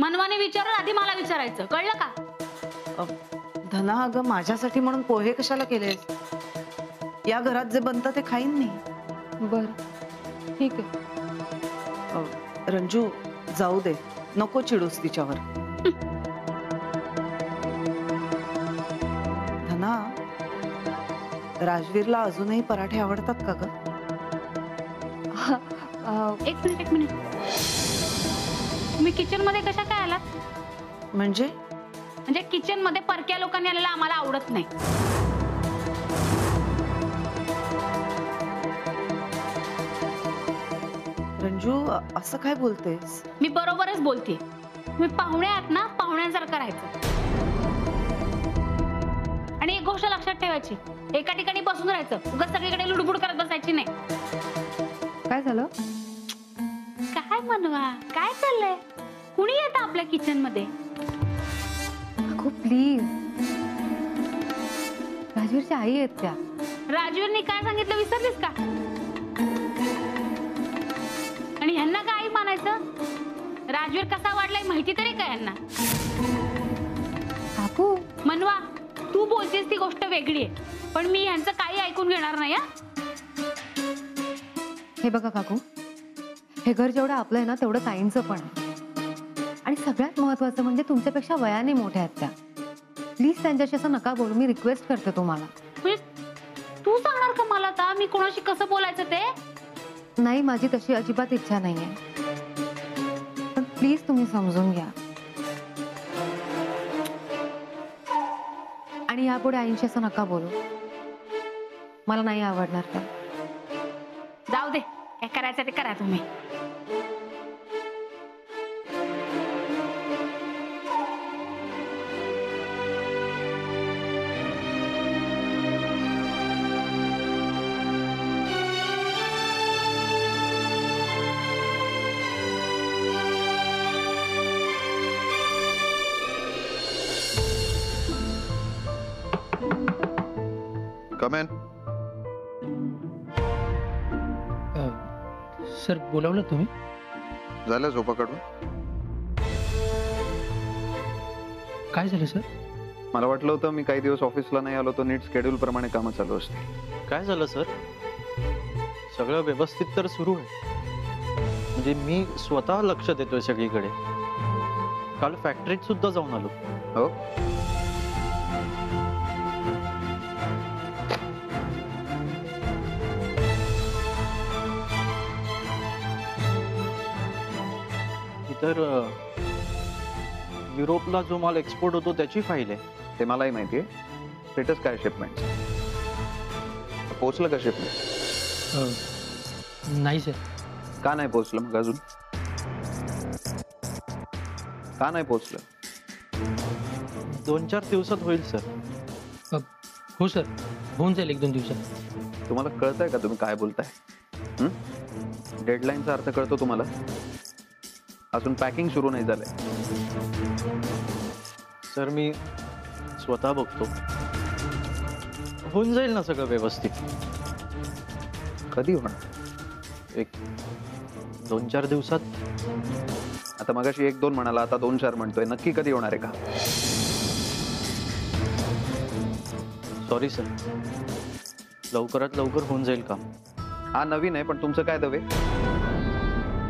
मनवाने विचारून आधी मला विचारायचं, कळलं का? धना, अगं माझ्यासाठी म्हणून पोहे कशाला केलेस? या घरात जे बनतं ते खाईन मी. बर, ठीक आहे. रंजू, जाऊ दे, नको चिडूस तिच्यावर. धना, राजवीरला अजूनही पराठे आवडतात का ग? एक मिनिट. तुम्ही किचन मध्ये कशा काय आलात? म्हणजे किचन मध्ये परक्या लोकांनी आलेला आम्हाला आवडत नाही. रंजू, असं काय बोलतेस? मी बरोबरच बोलते. तुम्ही पाहुणे आहात ना, पाहुण्यांसारखं राहायचं. आणि एक गोष्ट लक्षात ठेवायची, एका ठिकाणी बसून राहायचं, उगाच सगळीकडे लुडबुड करत बसायची नाही. काय झालं? काय मनवा, काय चाललंय? कुणी येतं आपल्या किचन मध्ये? खूप प्लीज, राजवीरच्या आई आहेत त्या. राजवीरनी काय सांगितलं विसरलीस का? आणि ह्यांना काय आई मानायचं? राजवीर कसा वाढलाय माहिती तरी काय यांना? काकू, मनवा, तू बोलतेस ती गोष्ट वेगळी आहे, पण मी ह्यांचं काही ऐकून घेणार नाही. हे बघा काकू, हे घर जेवढं आपलं आहे ना तेवढं ताईंचं पण आहे. आणि सगळ्यात महत्वाचं म्हणजे तुमच्यापेक्षा वयाने मोठ्या आहेत त्या. प्लीज त्यांच्याशी असं नका बोलू, मी रिक्वेस्ट करते तुम्हाला. तू सांगणार का मला आता मी कोणाशी कसं बोलायचं ते? नाही, माझी तशी अजिबात इच्छा नाहीये, पण प्लीज तुम्ही समजून घ्या. आणि यापुढे आईंशी असं नका बोलू, मला नाही आवडणार त्या. जाऊ दे, काय करायचं ते करा तुम्ही. Come in. सर, बोलावलं तुम्ही? झालं झोपा काढून? काय झालं सर? मला वाटलं होतं मी काही दिवस ऑफिसला नाही आलो तर नीट शेड्यूल प्रमाणे कामं चालू असतील. काय झालं सर? सगळं व्यवस्थित तर सुरू आहे. म्हणजे मी स्वतः लक्ष देतोय सगळीकडे. काल फॅक्टरीत सुद्धा जाऊन आलो. हो, तर युरोपला जो माल एक्सपोर्ट होतो त्याची फाईल आहे. ते मलाही माहिती आहे. स्टेटस काय शिपमेंट? पोहोचलं का शिपमेंट? नाही सर. का नाही पोहोचलं मग अजून? का नाही पोहोचलं? 2-4 दिवसात होईल सर. हो सर, होऊन जाईल 1-2 दिवसात. तुम्हाला कळतंय का तुम्ही काय बोलताय? डेडलाईनचा अर्थ कळतो तुम्हाला? अजून पॅकिंग सुरू नाही झालंय. सर, मी स्वतः बघतो. होऊन जाईल ना सगळं व्यवस्थित. कधी होणार? 1-2-4 दिवसात. आता मगाशी 1-2 म्हणाला, आता 2-4 म्हणतोय. नक्की कधी होणार आहे का? सॉरी सर, लवकरात लवकर होऊन जाईल काम. हा नवीन आहे, पण तुमचं काय दवे?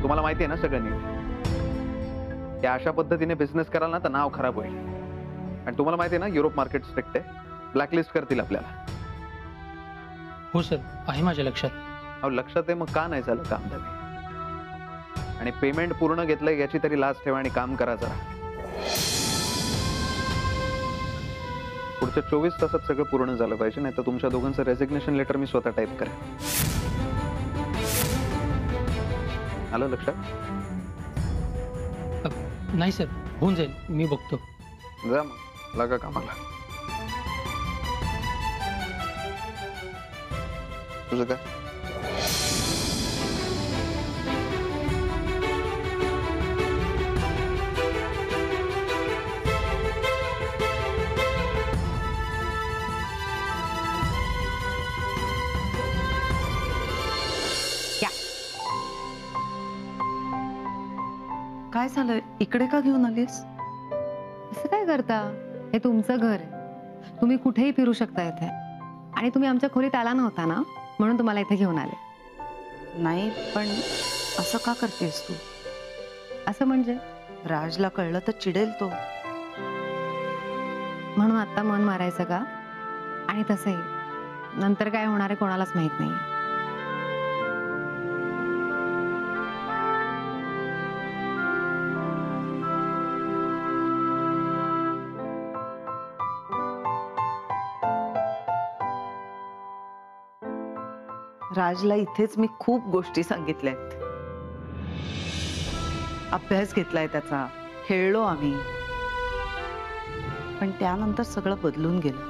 तुम्हाला माहिती आहे ना सगळं नीट. त्या अशा पद्धतीने बिझनेस कराल ना तर नाव खराब होईल. आणि तुम्हाला माहिती आहे ना युरोप मार्केट स्ट्रिक्ट आहे, ब्लॅकलिस्ट करतील आपल्याला. हो सर, आहे माझ्या लक्षात. अहो लक्षात आहे, मग का नाही झालं काम दवे? आणि पेमेंट पूर्ण घेतलंय याची तरी लाज ठेवा आणि काम करा जरा. पुढच्या 24 तासात सगळं पूर्ण झालं पाहिजे, नाही तर तुमच्या दोघांचं रेझिग्नेशन लेटर मी स्वतः टाईप करेन. आलं लक्षात? नाही सर, होऊन जाईल, मी बघतो. जा मग, लागा कामाला. तुझं काय? काय झालं, इकडे का घेऊन आलीस? असं काय करता? हे तुमचं घर आहे, तुम्ही कुठेही फिरू शकता इथे. आणि तुम्ही आमच्या खोलीत आला नव्हता ना, म्हणून तुम्हाला इथे घेऊन आले. नाही, पण असं का करतेस तू? असं म्हणजे? राजला कळलं तर चिडेल तो. म्हणून आता मन मारायचं का? आणि तसंही नंतर काय होणार आहे कोणालाच माहित नाही. राजला इथेच मी खूप गोष्टी सांगितल्या आहेत. अभ्यास घेतलाय त्याचा, खेळलो आम्ही. पण त्यानंतर सगळं बदलून गेलं.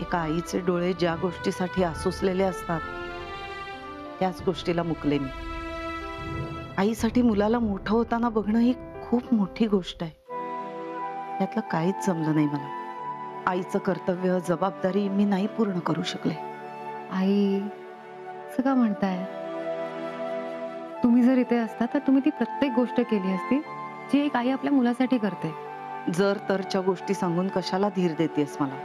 एका आईचे डोळे ज्या गोष्टीसाठी आसुसलेले असतात त्याच गोष्टीला मुकले मी. आईसाठी मुलाला मोठं होताना बघणं ही खूप मोठी गोष्ट आहे. त्यातलं काहीच जमलं नाही मला. आईचं कर्तव्य, जबाबदारी मी नाही पूर्ण करू शकले. आई, असं का म्हणताय? तुम्ही जर इथे असता तर तुम्ही ती प्रत्येक गोष्ट केली असती जी एक आई आपल्या मुलासाठी करते. जर तरच्या गोष्टी सांगून कशाला धीर देतेस मला?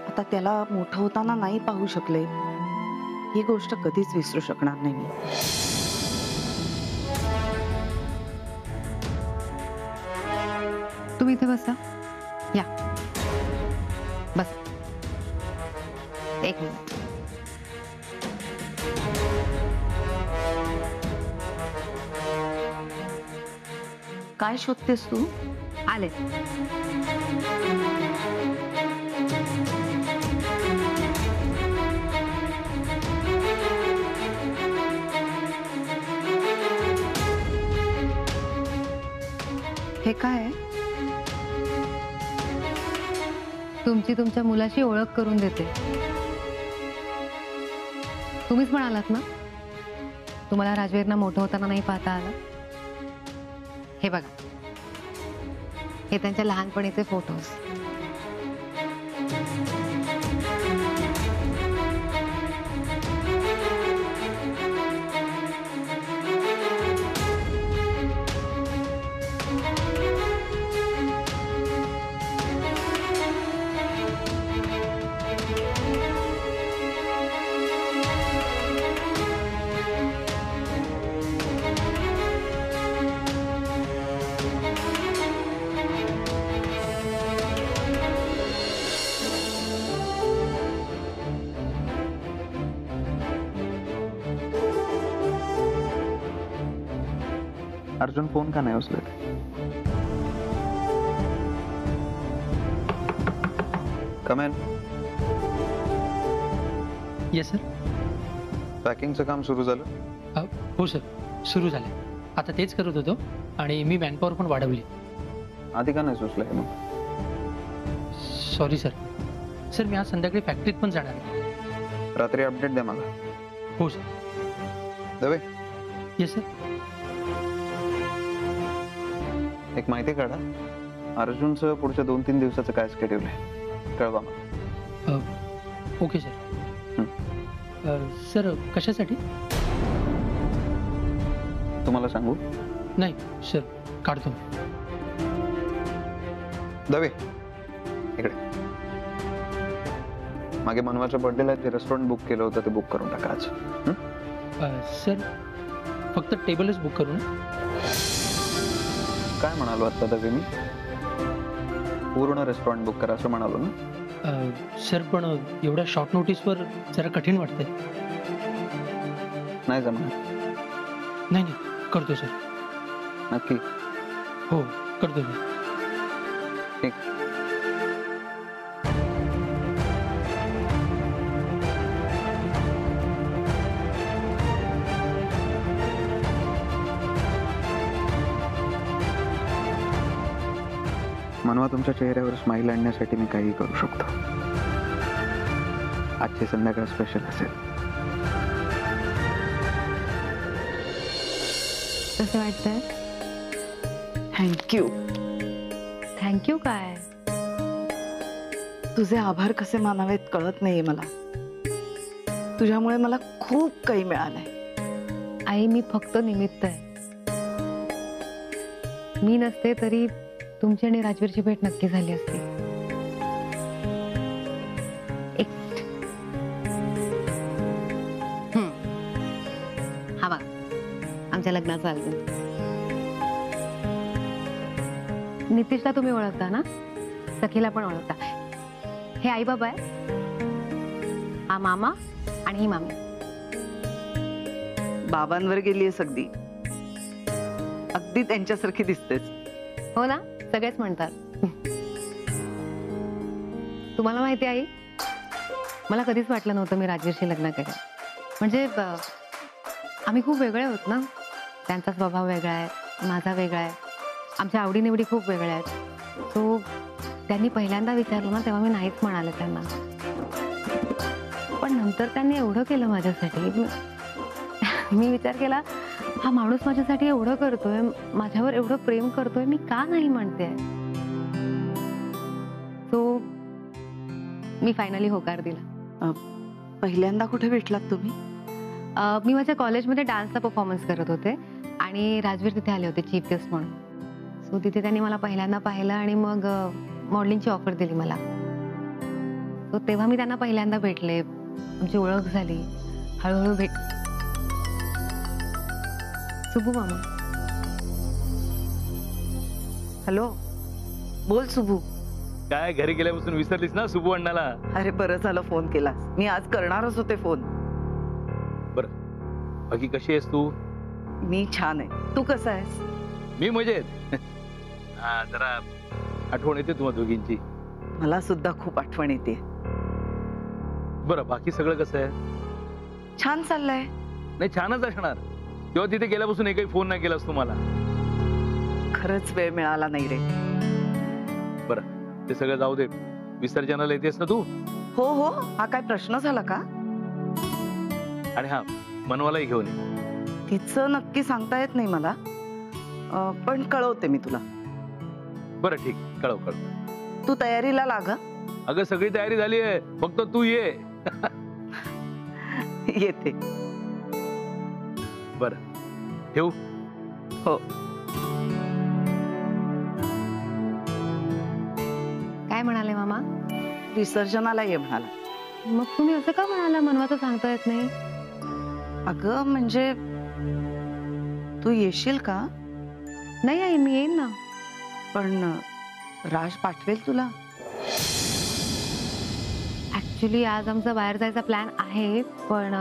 आता त्याला मोठं होताना नाही पाहू शकले, ही गोष्ट कधीच विसरू शकणार नाही मी. तुम्ही इथे बसा. या बस. एक मिनिट. काय शोधतेस तू? आले. हे काय आहे? तुमची तुमच्या मुलाशी ओळख करून देते. तुम्हीच म्हणालात ना तुम्हाला राजवीरना मोठं होताना नाही पाहता आलं. हे बघा, हे त्यांच्या लहानपणीचे फोटोज. अर्जुन फोन का नाही उचलत? कमेन. Yes sir. पॅकिंगचं काम सुरू झालं? हो सर, सुरू झालं. आता तेच करत होतो आणि मी मॅनपॉवर पण वाढवली. आधी का नाही सुचलंय मग? Sorry sir. सर मी आज संध्याकाळी फॅक्टरीत पण जाणार आहे. रात्री अपडेट द्या मला. हो सर. Dave, yes sir. एक माहिती काढा. अर्जुनचं पुढच्या 2-3 दिवसाचं काय शेड्यूल आहे कळवा मला. Okay sir. सर कशासाठी? तुम्हाला सांगू? नाही सर, काढतो मी. दवे, इकडे. मागे मनवाच्या बर्थडेला जे रेस्टॉरंट बुक केलं होतं ते बुक करून टाका आज. सर फक्त टेबलच बुक करू ना? काय म्हणालो आता दवे मी? पूर्ण रेस्टॉरंट बुक करा असं म्हणालो ना? सर पण एवढ्या शॉर्ट नोटीसवर जरा कठीण वाटतंय. नाही जमणार. नाही नाही, करतो सर. नक्की? हो करतो मी. ठीक. मनवा, तुमच्या चेहऱ्यावर स्माईल आणण्यासाठी मी काही करू शकतो. आजची संध्याकाळ स्पेशल असेल. कसं वाटतंय? थँक्यू. थँक्यू काय? तुझे आभार कसे मानावेत कळत नाहीये मला. तुझ्यामुळे मला खूप काही मिळालंय. आई, मी फक्त निमित्त आहे. मी नसते तरी तुमची आणि राजवीरची भेट नक्की झाली असती. एक हा बघा आमच्या लग्नाचा अल्बम. नितीशला तुम्ही ओळखता ना, सखीला पण ओळखता. हे आई बाबा आहे, हा मामा आणि ही मामी. बाबांवर गेलीयस अगदी, अगदी त्यांच्यासारखी दिसतेस. हो ना, सगळेच म्हणतात. तुम्हाला माहिती आई, मला कधीच वाटलं नव्हतं मी राजवीरशी लग्न करेन. म्हणजे आम्ही खूप वेगळे आहोत ना. त्यांचा स्वभाव वेगळा आहे, माझा वेगळा आहे, आमच्या आवडीनिवडी खूप वेगळ्या आहेत. सो त्यांनी पहिल्यांदा विचारलं ना तेव्हा मी नाहीच म्हणाले त्यांना. पण नंतर त्यांनी एवढं केलं माझ्यासाठी. मी विचार केला हा माणूस माझ्यासाठी एवढं करतोय, माझ्यावर एवढं प्रेम करतोय, मी का नाही म्हणते. सो मी फायनली होकार दिला. पहिल्यांदा कुठे भेटलात तुम्ही? मी माझ्या कॉलेजमध्ये डान्सचा परफॉर्मन्स करत होते आणि राजवीर तिथे आले होते चीफ गेस्ट म्हणून. सो तिथे त्यांनी मला पहिल्यांदा पाहिलं आणि मग मॉडेलिंगची ऑफर दिली मला. सो तेव्हा मी त्यांना पहिल्यांदा भेटले, आमची ओळख झाली, हळूहळू भेट. सुबू मामा. हॅलो, बोल सुबू. काय घरी गेल्यापासून विसरलीस ना सुबू अण्णाला? अरे बरं झालं फोन केलास, मी आज करणारच होते फोन. बाकी कशी आहेस तू? मी छान आहे, तू कसा आहेस? मी मजेत. हा, जरा आठवण येते तुम्हा दोघींची. मला सुद्धा खूप आठवण येते. बरं, बाकी सगळं कसं आहे? छान चाललंय. नाही, छानच असणार. तेव्हा तिथे गेल्यापासून एकही फोन नाही केलास तुम्हाला. खरंच वेळ मिळाला नाही रे. बरं, ते सगळं जाऊ दे. विसर्जनाला येतेस ना तू? हो हो, हा काय प्रश्न झाला का? आणि हा, मनवालाही घेऊन ये. तिचं नक्की सांगता येत नाही मला, पण कळवते मी तुला. बरं ठीक, कळव कळव. तू तयारीला लाग. अगं सगळी तयारी झाली आहे, फक्त तू ये. येते. बरं, ठेवू? हो. काय म्हणाले मामा? विसर्जनाला ये म्हणाला. मग तुम्ही असं का म्हणाला, मनवाचं सांगता येत नाही? अगं म्हणजे तू येशील का? नाही आई, मी येईन ना. पण राज पाठवेल तुला? ऍक्च्युली आज आमचा बाहेर जायचा प्लॅन आहे, पण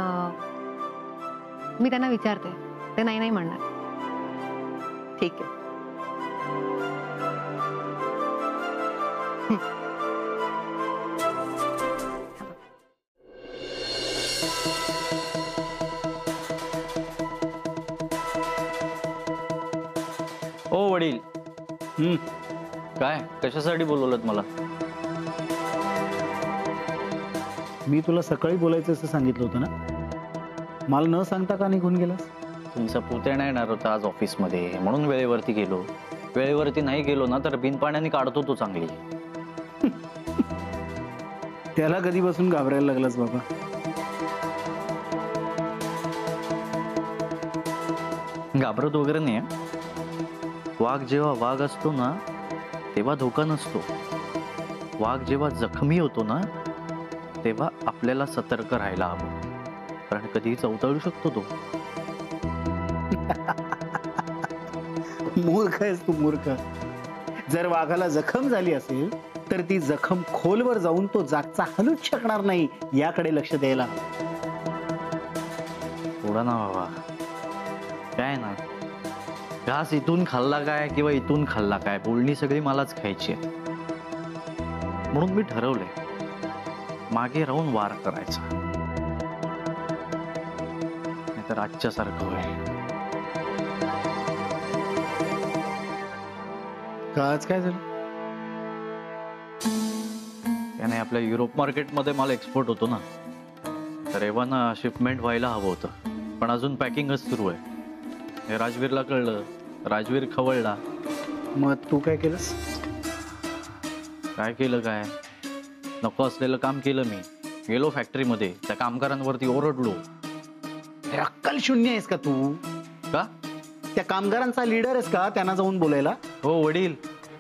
मी त्यांना विचारते. ते नाही नाही म्हणणार. ठीक आहे. ओ वडील. काय कशासाठी बोलवलं मला? मी तुला सकाळी बोलायचं असं सांगितलं होतं ना, मला न सांगता का निघून गेलास? तुमचा पुतण्या येणार होता आज ऑफिसमध्ये, म्हणून वेळेवरती गेलो. वेळेवरती नाही गेलो ना तर बिनपाण्याने काढतो तो चांगली. त्याला कधीपासून घाबरायला लागलास बाबा? घाबरत वगैरे नाही. वाघ जेव्हा वाघ असतो ना तेव्हा धोका नसतो. वाघ जेव्हा जखमी होतो ना तेव्हा आपल्याला सतर्क राहायला हवं, कारण कधीही चवताळू शकतो तो. मूर्ख आहेस तू, मूर्ख. जर वाघाला जखम झाली असेल तर ती जखम खोलवर जाऊन तो जागचा हलूच शकणार नाही, याकडे लक्ष द्यायला. थोडा ना बाबा, काय ना, घास इथून खाल्ला काय किंवा इथून खाल्ला काय, बोलणी सगळी मलाच खायची आहे. म्हणून मी ठरवलंय मागे राहून वार करायचा, नाहीतर आजच्या सारखं होईल. का आज काय झालं? त्याने आपल्या युरोप मार्केटमध्ये माल एक्सपोर्ट होतो ना, तर एव्हा शिपमेंट व्हायला हवं होतं, पण अजून पॅकिंगच सुरू आहे. हे राजवीरला कळलं, राजवीर खवळला. मग तू काय केलंस? काय केलं काय, नको असलेलं काम केलं मी. गेलो फॅक्टरीमध्ये, त्या कामगारांवरती ओरडलो. अक्कल शून्य आहेस का तू? का त्या कामगारांचा लीडर आहेस का त्यांना जाऊन बोलायला? हो वडील,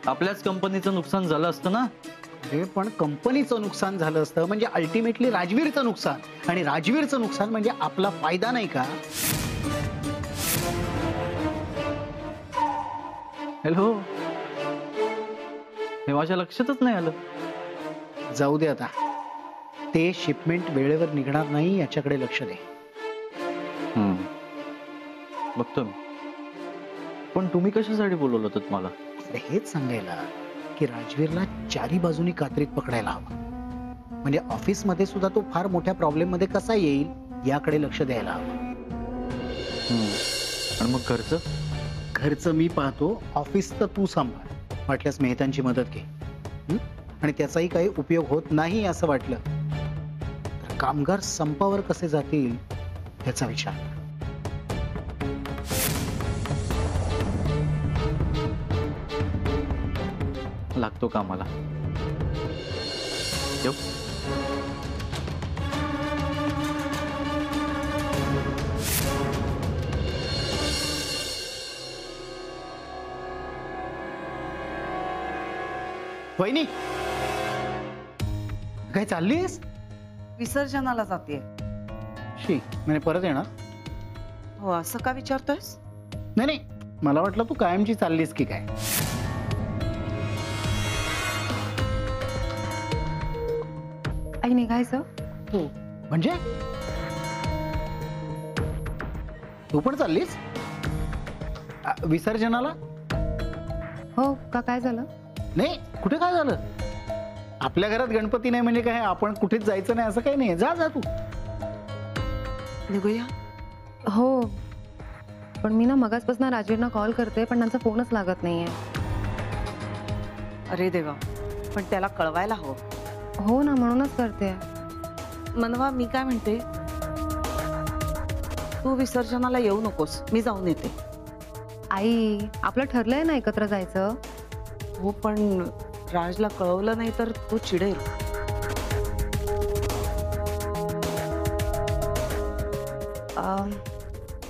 आपल्याच कंपनीचं नुकसान झालं असतं ना. अरे पण कंपनीचं नुकसान झालं असतं म्हणजे अल्टिमेटली राजवीरचं नुकसान, आणि राजवीरचं नुकसान म्हणजे आपला फायदा नाही का? हॅलो, हे माझ्या लक्षातच नाही आलं. जाऊ दे आता, ते शिपमेंट वेळेवर निघणार नाही याच्याकडे लक्ष दे. बघतो मी. पण तुम्ही कशासाठी बोलवलं होतं मला? अरे हेच सांगायला की राजवीरला चारी बाजूनी कात्रीत पकडायला हवं, म्हणजे ऑफिसमध्ये सुद्धा तो फार मोठ्या प्रॉब्लेम मध्ये कसा येईल याकडे लक्ष द्यायला हवं. आणि मग घरचं मी पाहतो, ऑफिस तर तू सांभाळ. वाटल्यास मेहतांची मदत घे. आणि त्याचाही काही उपयोग होत नाही असं वाटलं तर कामगार संपावर कसे जातील याचा विचार कर. लागतो कामाला. येऊ. वहिनी, काय चाललीस? विसर्जनाला जाते. शी, म्हणजे परत येणार? हो, असं का विचारतोयस? नाही नाही, मला वाटलं तू कायमची चाललीस की काय. आई निघायचं? हो, म्हणजे तू पण चाललीस विसर्जनाला? हो का, काय झालं? नाही, कुठे काय झालं? आपल्या घरात गणपती नाही म्हणजे काय आपण कुठेच जायचं नाही असं काही नाही. जा जा तू. निघूया. हो, पण मी ना मगाचपासून राजवीरना कॉल करते पण त्यांचा फोनच लागत नाहीये. अरे देवा, पण त्याला कळवायला हवं. हो ना, म्हणूनच करते. मनवा, मी काय म्हणते, तू विसर्जनाला येऊ नकोस, मी जाऊन येते. आई, आपलं ठरलंय ना एकत्र जायचं. हो, पण राजला कळवलं नाही तर तो चिडेल.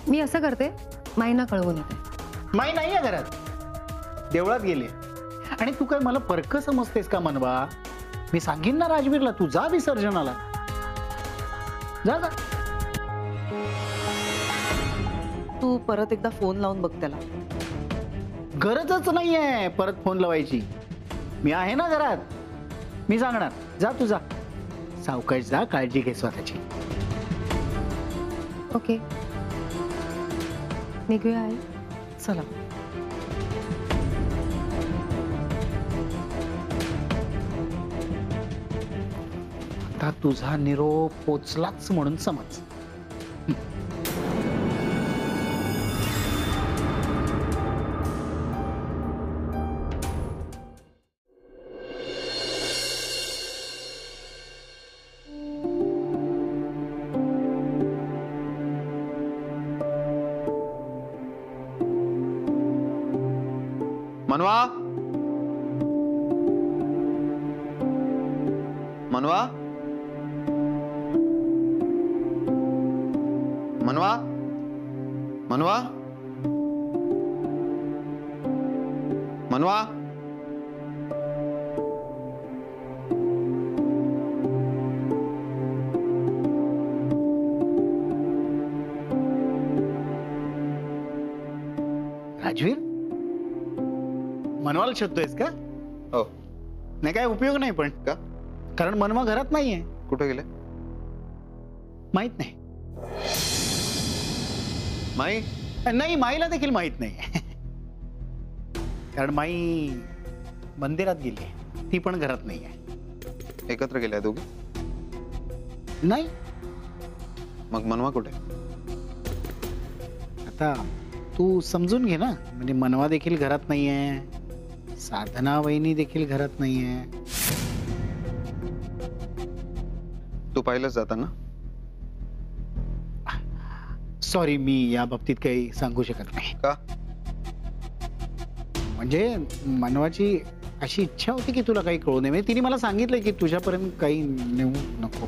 मी असं करते, माईना कळवून येते. माई नाहीये घरात, देवळात गेले. आणि तू काय मला परक समजतेस का मनवा? मी सांगेन ना राजवीरला, तू जा विसर्जनाला. जा जा. तू परत एकदा फोन लावून बघ त्याला. गरजच नाहीये परत फोन लावायची. मी आहे ना घरात, मी सांगणार. जा तू जा, सावकाश जा, काळजी घे स्वतःची. ओके, निघूया आई. चला. आता तुझा निरोप पोचलाच म्हणून समज. मनवा, मनवा, मनवा, मनवा, मनवा. राजवीर, मनवाला शोधतोयस का? हो. नाही, काय उपयोग नाही. पण का? कारण मनवा घरात नाहीये. कुठे गेले? माहित नाही. माई? नाही, माईला देखील माहित नाही. कारण माई मंदिरात गेली, ती पण घरात नाहीये. एकत्र गेल्या दोघी? नाही. मग मनवा कुठे? आता तू समजून घे ना, म्हणजे मनवा देखील घरात नाहीये, साधना वहिनी देखील घरात नाहीये. तू पाहिलंच जाताना? सॉरी, मी या बाबतीत काही सांगू शकत नाही. का? म्हणजे मनवाची अशी इच्छा होती की तुला काही कळू नये. म्हणजे तिने मला सांगितलं की तुझ्यापर्यंत काही नेऊ नको.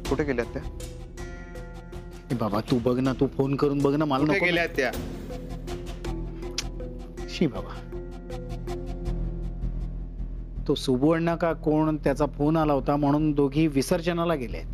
कुठे गेल्यात त्या? ए बाबा तू बघ ना, तू फोन करून बघ ना, मला कुठे नको ना. गेल्यात त्या? शी बाबा, तो सुबू अण्णा का कोण त्याचा फोन आला होता म्हणून दोघी विसर्जनाला गेलेत.